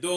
2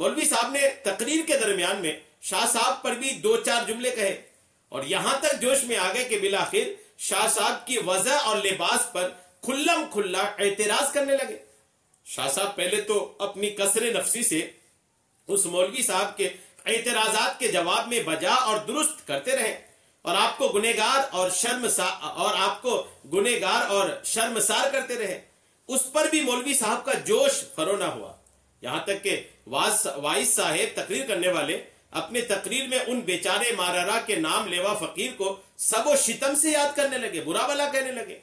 مولوی صاحب نے تقریر کے درمیان میں شاہ صاحب پر بھی 2-4 جملے کہے اور یہاں تک جوش میں آ گئے کہ بالآخر شاہ صاحب کی وضع اور لباس پر کھلم کھلا اعتراض کرنے لگے۔ شاہ صاحب پہلے تو اپنی کثر نفسی سے اس مولوی صاحب کے اعتراضات کے جواب میں بجا اور درست کرتے رہے اور آپ کو گنہگار اور شرمسار کرتے رہے۔ اس پر بھی مولوی صاحب کا جوش فرو نہ ہوا، یہاں تک کہ وائس صاحب تقریر کرنے والے اپنے تقریر میں ان بیچارے مارارا کے نام لیوا فقیر کو سب و شتم سے یاد کرنے لگے، برا بلا کہنے لگے۔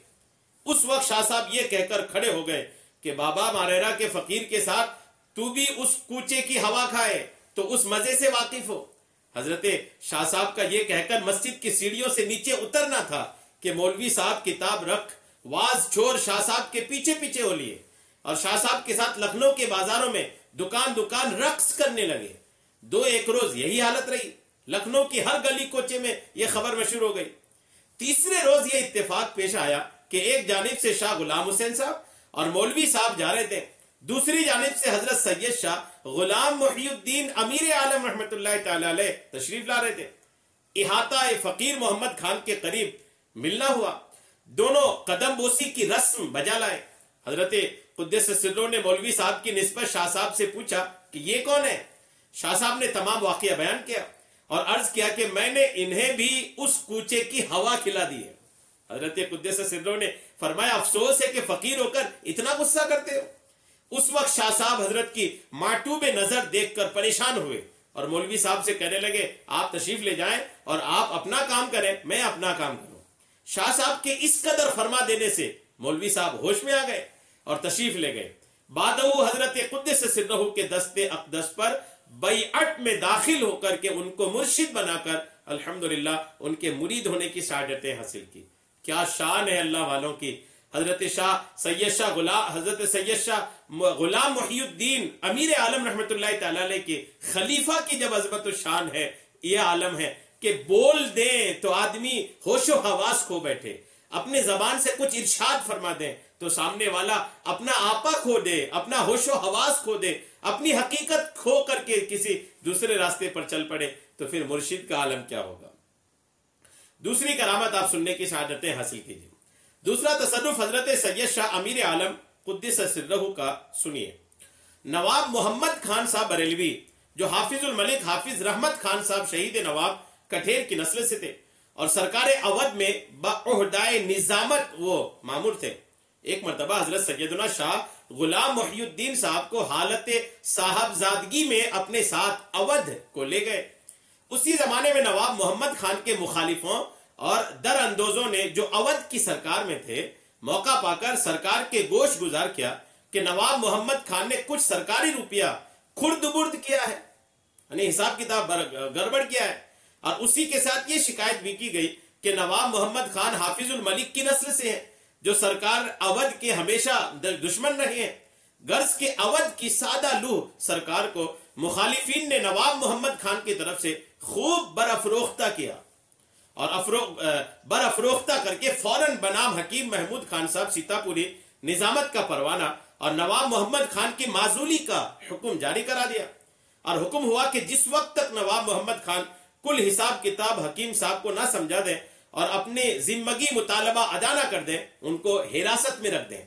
اس وقت شاہ صاحب یہ کہہ کر کھڑے ہو گئے کہ بابا مارارا کے فقیر کے ساتھ تو بھی اس کوچے کی ہوا کھائے تو اس مزے سے واقف ہو۔ حضرت شاہ صاحب کا یہ کہہ کر مسجد کی سیڑھیوں سے نیچے اترنا تھا کہ مولوی صاحب کتاب رکھ واز چھوڑ شاہ صاحب کے پیچھے پیچھے ہو لیے اور شاہ صاحب کے ساتھ لکھنؤ کے بازاروں میں دکان رقص کرنے لگے۔ 2-1 روز یہی حالت رہی، لکھنؤ کی ہر گلی کوچے میں یہ خبر مشہور ہو گئی۔ تیسرے روز یہ اتفاق پیش آیا کہ ایک جانب سے شاہ غلام حسین صاحب اور مولوی صاحب جا رہے تھے، دوسری جانب سے حضرت سید شاہ غلام محی الدین امیر عالم رحمت اللہ تعالی علیہ تشریف لا رہے تھے۔ احاطہ فقیر محمد خان کے قریب ملنا ہوا، دونوں قدم بوسی کی رسم بجا لائے۔ حضرت قدس سرہ نے مولوی صاحب کی نسبت شاہ صاحب سے پوچھا کہ یہ کون ہے؟ شاہ صاحب نے تمام واقعہ بیان کیا اور عرض کیا کہ میں نے انہیں بھی اس کوچے کی ہوا کھلا دی ہے۔ حضرت قدس سرہ نے فرمایا افسوس ہے کہ فقیر ہو کر اتنا غصہ کرتے ہو۔ اس وقت شاہ صاحب حضرت کی معٹوب نظر دیکھ کر پریشان ہوئے اور مولوی صاحب سے کہنے لگے آپ تشریف لے جائیں اور آپ اپنا کام کریں، میں اپنا کام کروں۔ شاہ صاحب کے اس قدر فرما دینے سے مولوی صاحب ہوش میں آ گئے اور تشریف لے گئے۔ بعد حضرت قدس سرہ کے دست اقدس پر بیعت میں داخل ہو کر کے ان کو مرشد بنا کر الحمدللہ ان کے مرید ہونے کی سعادتیں حاصل کی۔ کیا شان ہے اللہ والوں کی۔ حضرت سید شاہ غلام محی الدین امیر عالم رحمت اللہ تعالی علیہ کے خلیفہ کی جب عظمت و شان ہے، یہ عالم ہے کہ بول دیں تو آدمی ہوش و حواس کھو بیٹھے، اپنے زبان سے کچھ ارشاد فرما دیں تو سامنے والا اپنا آپا کھو دے، اپنا ہوش و حواس کھو دے، اپنی حقیقت کھو کر کے کسی دوسرے راستے پر چل پڑے تو پھر مرشد کا عالم کیا ہوگا۔ دوسری کرامت آپ سننے کی سعادتیں حاصل کیجیے۔ دوسرا تصرف حضرت سید شاہ امیر عالم قدس سرہ کا سنیے۔ نواب محمد خان صاحب بریلوی جو حافظ الملک حافظ رحمت خان صاحب شہید نواب کٹھیر کی نسل سے تھے اور سرکار اودھ میں بعہدۂ نظامت وہ مامور تھے، ایک مرتبہ حضرت سیدنا شاہ غلام محی الدین صاحب کو حالت صاحبزادگی میں اپنے ساتھ اودھ کو لے گئے۔ اسی زمانے میں نواب محمد خان کے مخالفوں اور در اندوزوں نے جو اودھ کی سرکار میں تھے موقع پا کر سرکار کے گوش گزار کیا کہ نواب محمد خان نے کچھ سرکاری روپیہ خرد برد کیا ہے، یعنی حساب کتاب گڑبڑ کیا ہے، اور اسی کے ساتھ یہ شکایت بھی کی گئی کہ نواب محمد خان حافظ الملک کی نسل سے ہیں جو سرکار اودھ کے ہمیشہ دشمن رہے ہیں۔ غرض کے اودھ کی سادہ لوح سرکار کو مخالفین نے نواب محمد خان کی طرف سے خوب برافروختہ کیا اور برافروختہ کر کے فوراً بنام حکیم محمود خان صاحب سیتاپوری نظامت کا پروانہ اور نواب محمد خان کی معزولی کا حکم جاری کرا دیا، اور حکم ہوا کہ جس وقت تک نواب محمد خان کل حساب کتاب حکیم صاحب کو نہ سمجھا دیں اور اپنے ذمگی مطالبہ ادا نہ کر دیں ان کو حراست میں رکھ دیں۔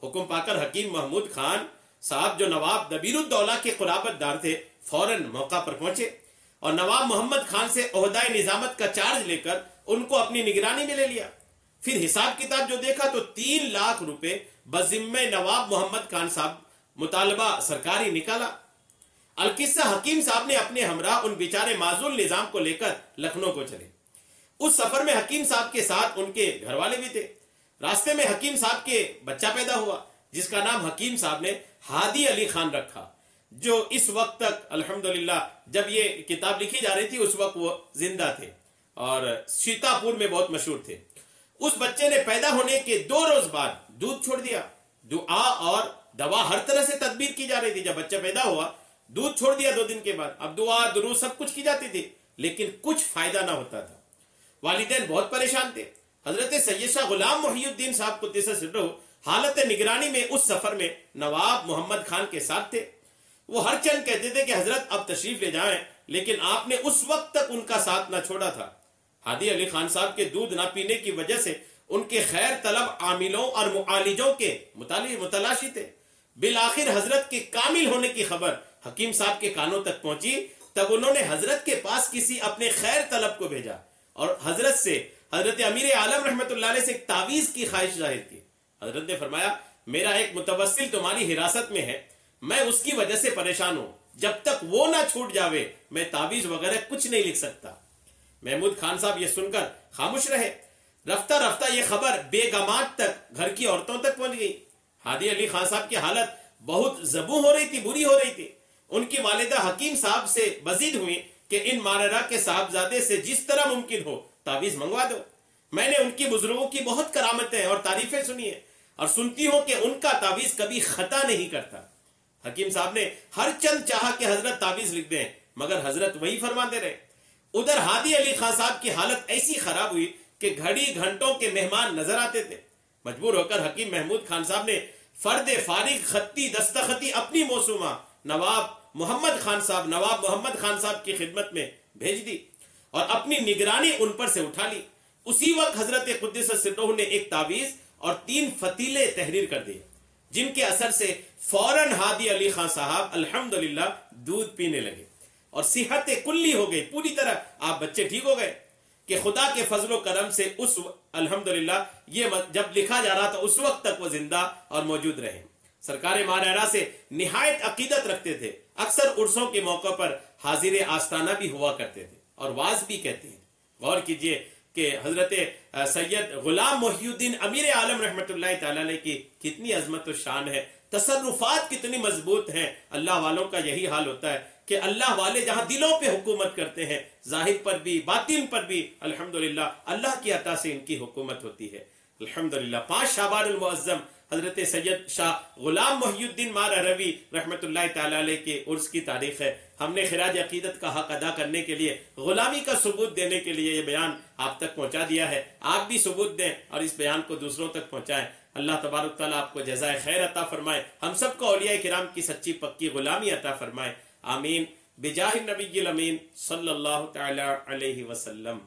حکم پا کر حکیم محمود خان صاحب جو نواب دبیر الدولہ کے قرابت دار تھے فوراً موقع پر پہنچے اور نواب محمد خان سے عہدۂ نظامت کا چارج لے کر ان کو اپنی نگرانی میں لے لیا۔ پھر حساب کتاب جو دیکھا تو 3 لاکھ روپے بذمہ نواب محمد خان صاحب مطالبہ سرکاری نکالا۔ القصہ حکیم صاحب نے اپنے ہمراہ ان بیچارے معزول نظام کو لے کر لکھنؤ کو چلے۔ اس سفر میں حکیم صاحب کے ساتھ ان کے گھر والے بھی تھے۔ راستے میں حکیم صاحب کے بچہ پیدا ہوا جس کا نام حکیم صاحب نے ہادی علی خان رکھا، جو اس وقت تک الحمدللہ جب یہ کتاب لکھی جا رہی تھی اس وقت وہ زندہ تھے اور سیتاپور میں بہت مشہور تھے۔ اس بچے نے پیدا ہونے کے 2 روز بعد دودھ چھوڑ دیا۔ دعا اور دوا ہر طرح سے تدبیر کی جا رہی تھی۔ جب بچہ پیدا ہوا دودھ چھوڑ دیا 2 دن کے بعد، اب دعا درود سب کچھ کی جاتی تھی لیکن کچھ فائدہ نہ ہوتا تھا۔ والدین بہت پریشان تھے۔ حضرت سید شاہ غلام محی الدین صاحب قدس سرہ حالت نگرانی میں اس سفر میں نواب محمد خان کے ساتھ تھے۔ وہ ہر چند کہتے تھے کہ حضرت اب تشریف لے جائیں، لیکن آپ نے اس وقت تک ان کا ساتھ نہ چھوڑا تھا۔ ہادی علی خان صاحب کے دودھ نہ پینے کی وجہ سے ان کے خیر طلب عاملوں اور معالجوں کے متلاشی تھے۔ بالآخر حضرت کے کامل ہونے کی خبر حکیم صاحب کے کانوں تک پہنچی، تب انہوں نے حضرت کے پاس کسی اپنے خیر طلب کو بھیجا اور حضرت امیر عالم رحمت اللہ علیہ سے ایک تعویذ کی خواہش ظاہر کی۔ حضرت نے فرمایا میرا ایک متوسل تمہاری حراست میں ہے، میں اس کی وجہ سے پریشان ہوں، جب تک وہ نہ چھوٹ جاوے میں تعویذ وغیرہ کچھ نہیں لکھ سکتا۔ محمود خان صاحب یہ سن کر خاموش رہے۔ رفتہ رفتہ یہ خبر بیگمات تک، گھر کی عورتوں تک پہنچ گئی۔ ہادی علی خان صاحب کی حالت بہت زبوں ہو رہی تھی، بری ہو رہی تھی۔ ان کی والدہ حکیم صاحب سے بزید ہوئی کہ ان ماررہ کے صاحبزادے سے جس طرح ممکن ہو تعویذ منگوا دو۔ میں نے ان کی بزرگوں کی بہت کرامتیں اور تعریفیں سنی ہیں اور سنتی ہوں کہ ان کا تعویذ کبھی خطا نہیں کرتا۔ حکیم صاحب نے ہر چند چاہا کہ حضرت تعویذ لکھ دیں، مگر حضرت وہی فرماتے رہے۔ ادھر ہادی علی خان صاحب کی حالت ایسی خراب ہوئی کہ گھڑی گھنٹوں کے مہمان نظر آتے تھے۔ مجبور ہو کر حکیم محمود خان صاحب نے فرد فارغ خطی دستخطی اپنی موسومہ نواب محمد خان صاحب کی خدمت میں بھیج دی اور اپنی نگرانی ان پر سے اٹھا لی۔ اسی وقت حضرت قدس سرہ نے ایک تعویذ اور 3 فتیلے تحریر کر دیے، جن کے اثر سے فوراً ہادی علی خان صاحب الحمدللہ دودھ پینے لگے اور صحت کلی ہو گئی، پوری طرح آپ بچے ٹھیک ہو گئے کہ خدا کے فضل و کرم سے الحمدللہ یہ جب لکھا جا رہا تھا اس وقت تک وہ زندہ اور موجود رہے۔ سرکار ماررہ سے نہایت عقیدت رکھتے تھے، اکثر عرسوں کے موقع پر حاضر آستانہ بھی ہوا کرتے تھے اور واز بھی کہتے ہیں۔ غور کیجئے کہ حضرت سید غلام محی الدین امیر عالم رحمت اللہ تعالی علیہ کی کتنی عظمت و شان ہے، تصرفات کتنی مضبوط ہیں۔ اللہ والوں کا یہی حال ہوتا ہے کہ اللہ والے جہاں دلوں پہ حکومت کرتے ہیں، ظاہر پر بھی باطن پر بھی الحمدللہ اللہ کی عطا سے ان کی حکومت ہوتی ہے۔ الحمدللہ 5 شعبان المعظم حضرت سید شاہ غلام محی الدین مارروی رحمت اللہ تعالی علیہ کے عرس کی تاریخ ہے۔ ہم نے خراج عقیدت کا حق ادا کرنے کے لیے، غلامی کا ثبوت دینے کے لیے یہ بیان آپ تک پہنچا دیا ہے۔ آپ بھی ثبوت دیں اور اس بیان کو دوسروں تک پہنچائیں۔ اللہ تبارک تعالیٰ آپ کو جزائے خیر عطا فرمائے، ہم سب کو اولیاء کرام کی سچی پکی غلامی عطا فرمائے، آمین، بجاہ النبی الامین صلی اللہ تعالی علیہ وسلم۔